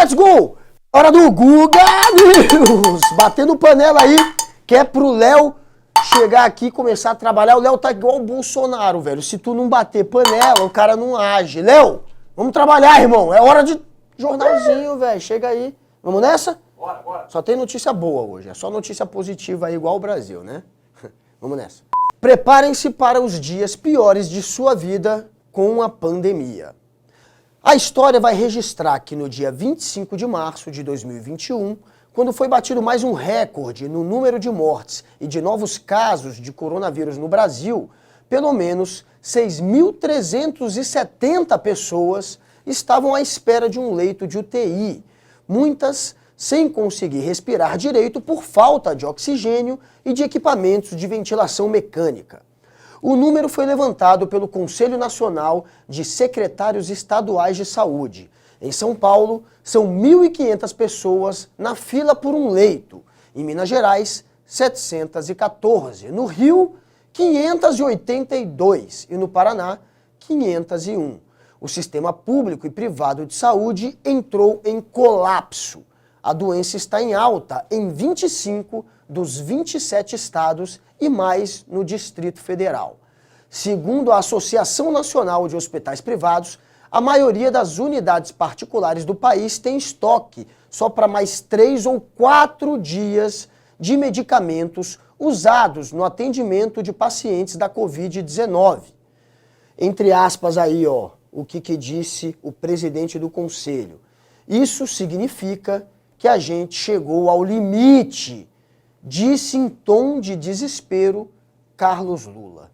let's go! Hora do Guga News! Batendo panela aí, que é pro Léo chegar aqui e começar a trabalhar. O Léo tá igual o Bolsonaro, velho. Se tu não bater panela, o cara não age. Léo, vamos trabalhar, irmão. É hora de jornalzinho, velho. Chega aí. Vamos nessa? Bora, bora. Só tem notícia boa hoje. É só notícia positiva aí, igual o Brasil, né? Vamos nessa. Preparem-se para os dias piores de sua vida com a pandemia. A história vai registrar que no dia 25 de março de 2021, quando foi batido mais um recorde no número de mortes e de novos casos de coronavírus no Brasil, pelo menos 6.370 pessoas estavam à espera de um leito de UTI, muitas sem conseguir respirar direito por falta de oxigênio e de equipamentos de ventilação mecânica. O número foi levantado pelo Conselho Nacional de Secretários Estaduais de Saúde. Em São Paulo, são 1.500 pessoas na fila por um leito. Em Minas Gerais, 714. No Rio, 582. E no Paraná, 501. O sistema público e privado de saúde entrou em colapso. A doença está em alta em 25 dos 27 estados e mais no Distrito Federal. Segundo a Associação Nacional de Hospitais Privados, a maioria das unidades particulares do país tem estoque só para mais 3 ou 4 dias de medicamentos usados no atendimento de pacientes da Covid-19. Entre aspas aí, ó, o que disse o presidente do conselho. Isso significa que a gente chegou ao limite, disse em tom de desespero Carlos Lula.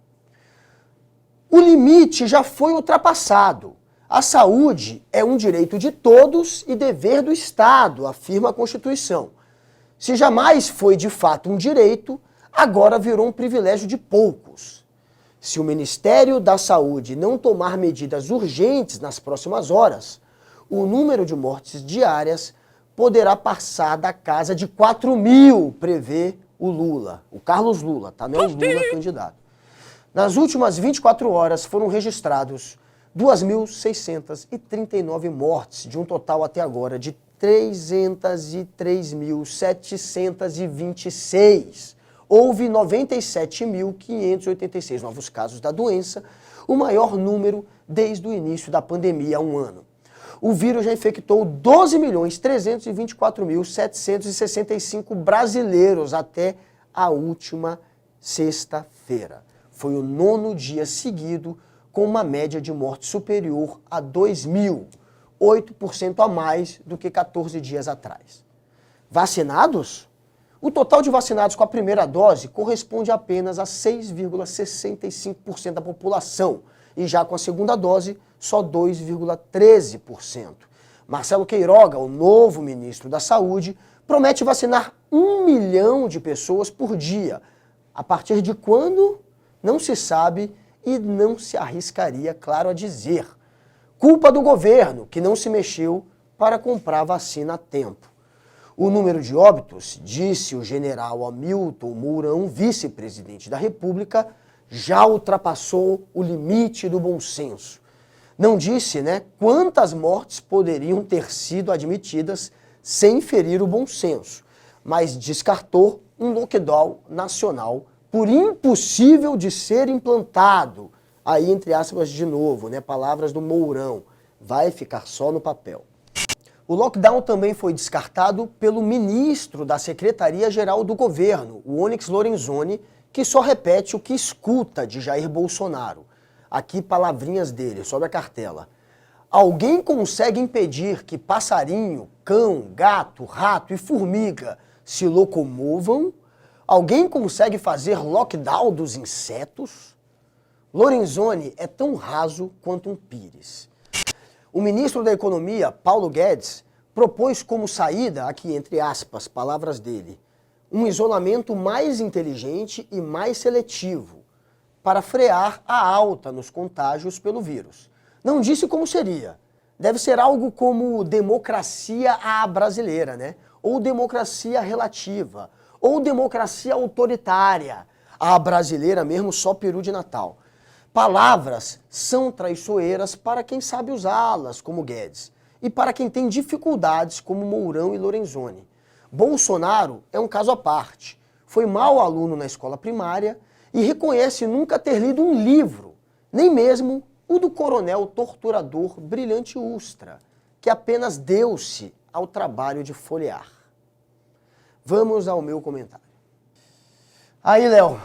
O limite já foi ultrapassado. A saúde é um direito de todos e dever do Estado, afirma a Constituição. Se jamais foi de fato um direito, agora virou um privilégio de poucos. Se o Ministério da Saúde não tomar medidas urgentes nas próximas horas, o número de mortes diárias poderá passar da casa de 4.000, prevê o Lula. O Carlos Lula, tá? Não é o Lula candidato. Nas últimas 24 horas foram registrados 2.639 mortes, de um total até agora de 303.726. Houve 97.586 novos casos da doença, o maior número desde o início da pandemia há um ano. O vírus já infectou 12.324.765 brasileiros até a última sexta-feira. Foi o 9º dia seguido com uma média de morte superior a 2.000, 8% a mais do que 14 dias atrás. Vacinados? O total de vacinados com a primeira dose corresponde apenas a 6,65% da população, e já com a segunda dose, só 2,13%. Marcelo Queiroga, o novo ministro da Saúde, promete vacinar 1 milhão de pessoas por dia. A partir de quando? Não se sabe e não se arriscaria, claro, a dizer. Culpa do governo, que não se mexeu para comprar vacina a tempo. O número de óbitos, disse o general Hamilton Mourão, vice-presidente da República, já ultrapassou o limite do bom senso. Não disse, né, quantas mortes poderiam ter sido admitidas sem ferir o bom senso, mas descartou um lockdown nacional por impossível de ser implantado. Aí, entre aspas, de novo, né, palavras do Mourão, vai ficar só no papel. O lockdown também foi descartado pelo ministro da Secretaria-Geral do Governo, o Onyx Lorenzoni, que só repete o que escuta de Jair Bolsonaro. Aqui palavrinhas dele, sobe a cartela. Alguém consegue impedir que passarinho, cão, gato, rato e formiga se locomovam? Alguém consegue fazer lockdown dos insetos? Lorenzoni é tão raso quanto um pires. O ministro da Economia, Paulo Guedes, propôs como saída, aqui entre aspas, palavras dele, um isolamento mais inteligente e mais seletivo para frear a alta nos contágios pelo vírus. Não disse como seria. Deve ser algo como democracia à brasileira, né? Ou democracia relativa, ou democracia autoritária. A brasileira mesmo, só peru de Natal. Palavras são traiçoeiras para quem sabe usá-las, como Guedes. e para quem tem dificuldades, como Mourão e Lorenzoni. Bolsonaro é um caso à parte. Foi mau aluno na escola primária e reconhece nunca ter lido um livro, nem mesmo o do coronel torturador Brilhante Ustra, que apenas deu-se ao trabalho de folhear. Vamos ao meu comentário. Aí, Léo,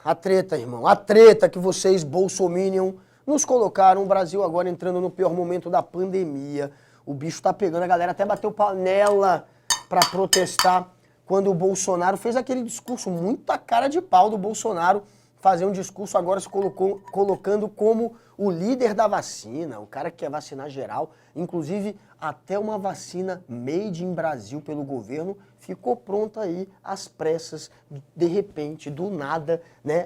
a treta, irmão, a treta que vocês, bolsominion, nos colocaram, o Brasil agora entrando no pior momento da pandemia. O bicho tá pegando, a galera até bateu panela para protestar quando o Bolsonaro fez aquele discurso, muita cara de pau do Bolsonaro, fazer um discurso agora se colocando como o líder da vacina, o cara que quer vacinar geral, inclusive até uma vacina made in Brasil pelo governo ficou pronta aí às pressas, de repente, do nada, né?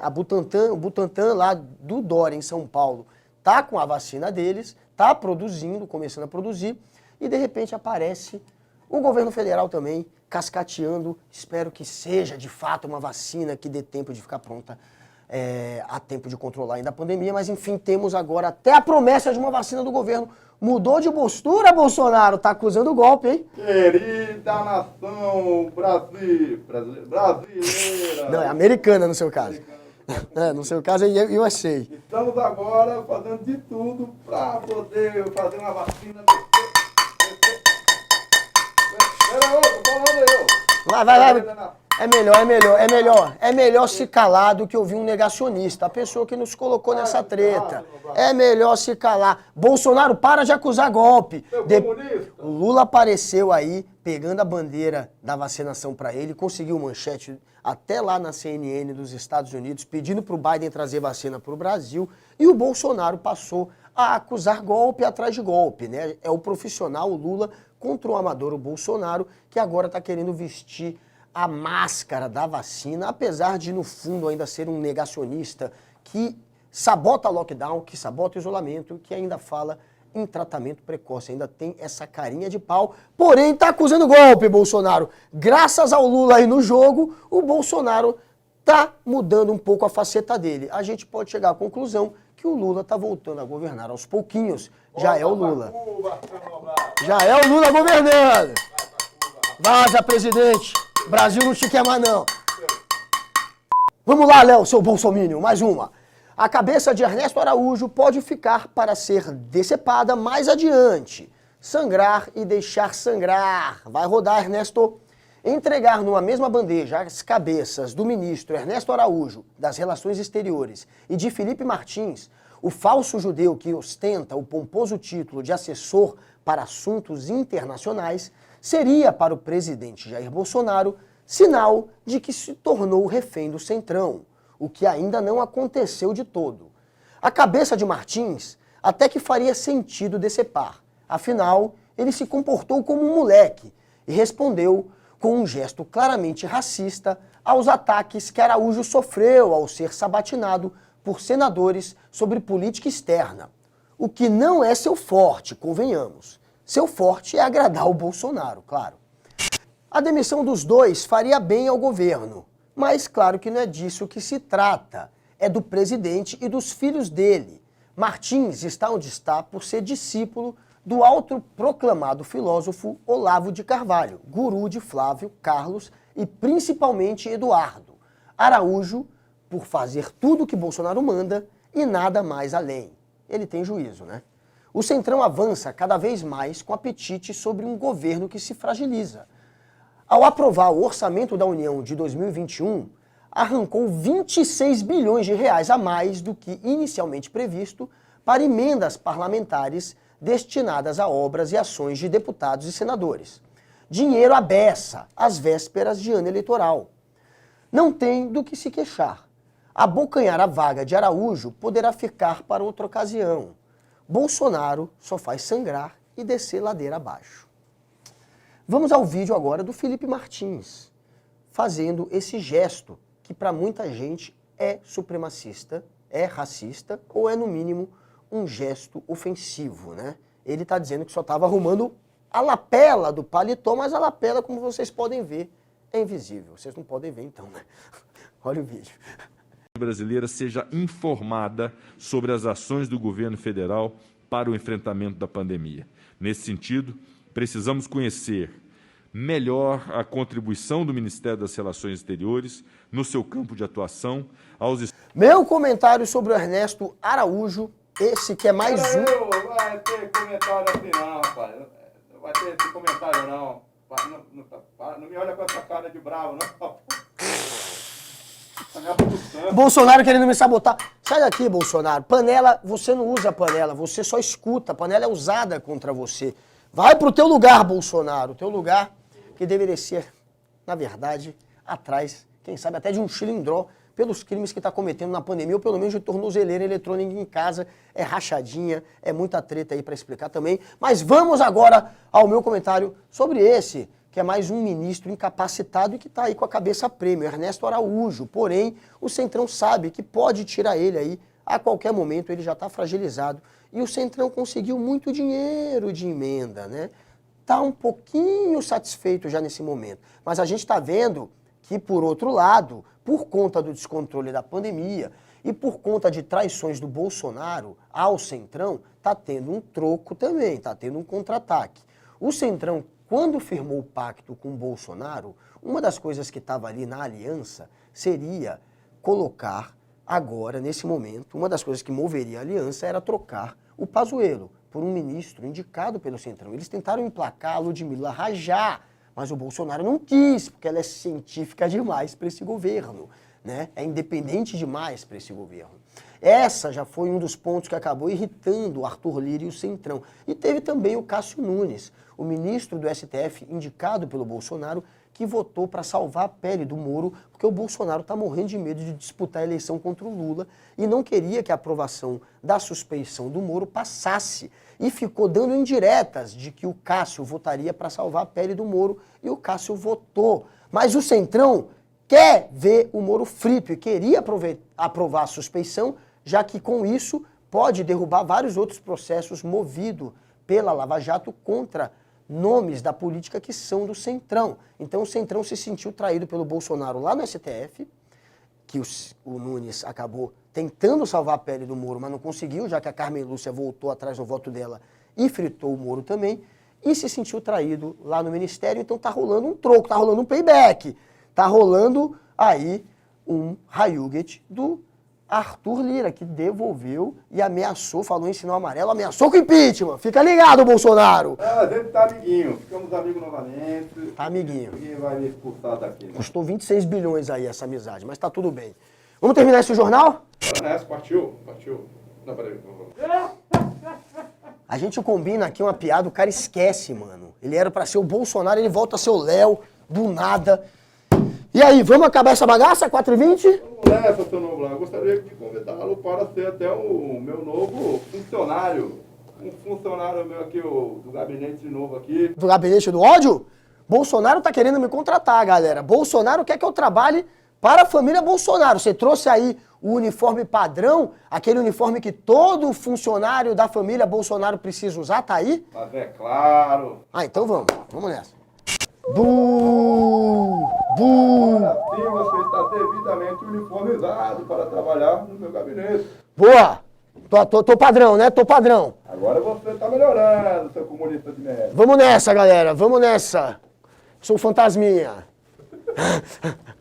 O Butantan lá do Dória em São Paulo tá com a vacina deles, tá produzindo, começando a produzir, e de repente aparece o governo federal também cascateando. Espero que seja de fato uma vacina que dê tempo de ficar pronta a tempo de controlar ainda a pandemia, mas enfim, temos agora até a promessa de uma vacina do governo. Mudou de postura, Bolsonaro? Tá acusando o golpe, hein? Querida nação brasileira. Não, é americana no seu caso. No seu caso é USA. Estamos agora fazendo de tudo para poder fazer uma vacina. Espera eu, tô falando eu. Vai. É melhor se calar do que ouvir um negacionista, a pessoa que nos colocou nessa treta. É melhor se calar. Bolsonaro, para de acusar golpe. O Lula apareceu aí, pegando a bandeira da vacinação para ele, conseguiu manchete até lá na CNN dos Estados Unidos, pedindo para o Biden trazer vacina para o Brasil, e o Bolsonaro passou a acusar golpe atrás de golpe, né? É o profissional, o Lula, contra o amador, o Bolsonaro, que agora está querendo vestir a máscara da vacina, apesar de, no fundo, ainda ser um negacionista que sabota lockdown, que sabota isolamento, que ainda fala em tratamento precoce, ainda tem essa carinha de pau, porém tá acusando golpe, Bolsonaro. Graças ao Lula aí no jogo, o Bolsonaro tá mudando um pouco a faceta dele. A gente pode chegar à conclusão que o Lula tá voltando a governar aos pouquinhos. Já é o Lula. Já é o Lula governando. Vaza, presidente. Brasil não te quer mais, não. Vamos lá, Léo, seu bolsominion, mais uma. A cabeça de Ernesto Araújo pode ficar para ser decepada mais adiante. Sangrar e deixar sangrar. Vai rodar, Ernesto. Entregar numa mesma bandeja as cabeças do ministro Ernesto Araújo, das Relações Exteriores, e de Felipe Martins, o falso judeu que ostenta o pomposo título de assessor para assuntos internacionais, seria para o presidente Jair Bolsonaro sinal de que se tornou refém do Centrão, o que ainda não aconteceu de todo. A cabeça de Martins até que faria sentido decepar, afinal, ele se comportou como um moleque e respondeu com um gesto claramente racista aos ataques que Araújo sofreu ao ser sabatinado por senadores sobre política externa, o que não é seu forte, convenhamos. Seu forte é agradar o Bolsonaro, claro. A demissão dos dois faria bem ao governo, mas claro que não é disso que se trata. É do presidente e dos filhos dele. Martins está onde está por ser discípulo do autoproclamado filósofo Olavo de Carvalho, guru de Flávio, Carlos e principalmente Eduardo. Araújo, por fazer tudo que Bolsonaro manda e nada mais além. Ele tem juízo, né? O Centrão avança cada vez mais com apetite sobre um governo que se fragiliza. Ao aprovar o orçamento da União de 2021, arrancou 26 bilhões de reais a mais do que inicialmente previsto para emendas parlamentares destinadas a obras e ações de deputados e senadores. Dinheiro à beça, às vésperas de ano eleitoral. Não tem do que se queixar. Abocanhar a vaga de Araújo poderá ficar para outra ocasião. Bolsonaro só faz sangrar e descer ladeira abaixo. Vamos ao vídeo agora do Felipe Martins, fazendo esse gesto que para muita gente é supremacista, é racista ou é, no mínimo, um gesto ofensivo, né? Ele está dizendo que só estava arrumando a lapela do paletó, mas a lapela, como vocês podem ver, é invisível. Vocês não podem ver então, né? Olha o vídeo. Brasileira seja informada sobre as ações do governo federal para o enfrentamento da pandemia. Nesse sentido, precisamos conhecer melhor a contribuição do Ministério das Relações Exteriores no seu campo de atuação aos... Meu comentário sobre o Ernesto Araújo, esse que é mais um... Vai ter comentário assim não, rapaz. Não vai ter esse comentário não. Não me olha com essa cara de bravo, não. Bolsonaro querendo me sabotar. Sai daqui, Bolsonaro. Panela, você não usa panela, você só escuta. Panela é usada contra você. Vai pro teu lugar, Bolsonaro. Teu lugar que deveria ser, na verdade, atrás, quem sabe até de um chilindró, pelos crimes que está cometendo na pandemia, ou pelo menos de tornozeleira eletrônica em casa. É rachadinha, é muita treta aí para explicar também. Mas vamos agora ao meu comentário sobre esse, que é mais um ministro incapacitado e que está aí com a cabeça a prêmio, Ernesto Araújo. Porém, o Centrão sabe que pode tirar ele aí a qualquer momento, ele já está fragilizado. E o Centrão conseguiu muito dinheiro de emenda, né? Está um pouquinho satisfeito já nesse momento. Mas a gente está vendo que, por outro lado, por conta do descontrole da pandemia e por conta de traições do Bolsonaro ao Centrão, está tendo um troco também, está tendo um contra-ataque. O Centrão, quando firmou o pacto com o Bolsonaro, uma das coisas que estava ali na aliança seria colocar agora, nesse momento, uma das coisas que moveria a aliança era trocar o Pazuello por um ministro indicado pelo Centrão. Eles tentaram emplacar a Ludmila Rajá, mas o Bolsonaro não quis, porque ela é científica demais para esse governo, né? É independente demais para esse governo. Essa já foi um dos pontos que acabou irritando o Arthur Lira e o Centrão. E teve também o Cássio Nunes, o ministro do STF indicado pelo Bolsonaro, que votou para salvar a pele do Moro, porque o Bolsonaro está morrendo de medo de disputar a eleição contra o Lula e não queria que a aprovação da suspeição do Moro passasse. E ficou dando indiretas de que o Cássio votaria para salvar a pele do Moro e o Cássio votou. Mas o Centrão quer ver o Moro frito e queria aprovar a suspeição, já que com isso pode derrubar vários outros processos movidos pela Lava Jato contra nomes da política que são do Centrão. Então o Centrão se sentiu traído pelo Bolsonaro lá no STF, que o Nunes acabou tentando salvar a pele do Moro, mas não conseguiu, já que a Carmen Lúcia voltou atrás no voto dela e fritou o Moro também, e se sentiu traído lá no Ministério. Então tá rolando um troco, tá rolando um payback, tá rolando aí um Hayuget do Arthur Lira, que devolveu e ameaçou, falou em sinal amarelo, ameaçou com impeachment. Fica ligado, Bolsonaro! A gente tá amiguinho, ficamos amigos novamente. Tá amiguinho. Ninguém vai me expulsar daqui. Né? Custou 26 bilhões aí essa amizade, mas tá tudo bem. Vamos terminar esse jornal? Bora nessa, partiu. Não, peraí. A gente combina aqui uma piada, o cara esquece, mano. Ele era pra ser o Bolsonaro, ele volta a ser o Léo, do nada. E aí, vamos acabar essa bagaça, 4h20? Vamos nessa, seu Noblar. Eu gostaria de convidá-lo para ser até o meu novo funcionário. Um funcionário meu aqui, do gabinete novo aqui. Do gabinete do ódio? Bolsonaro tá querendo me contratar, galera. Bolsonaro quer que eu trabalhe para a família Bolsonaro. Você trouxe aí o uniforme padrão, aquele uniforme que todo funcionário da família Bolsonaro precisa usar, tá aí? Mas é claro. Ah, então vamos nessa. Bum! Bum! Assim você está devidamente uniformizado para trabalhar no meu gabinete. Boa! Tô padrão, né? Tô padrão. Agora você está melhorando, seu comunista de merda. Vamos nessa, galera. Vamos nessa. Sou um fantasminha.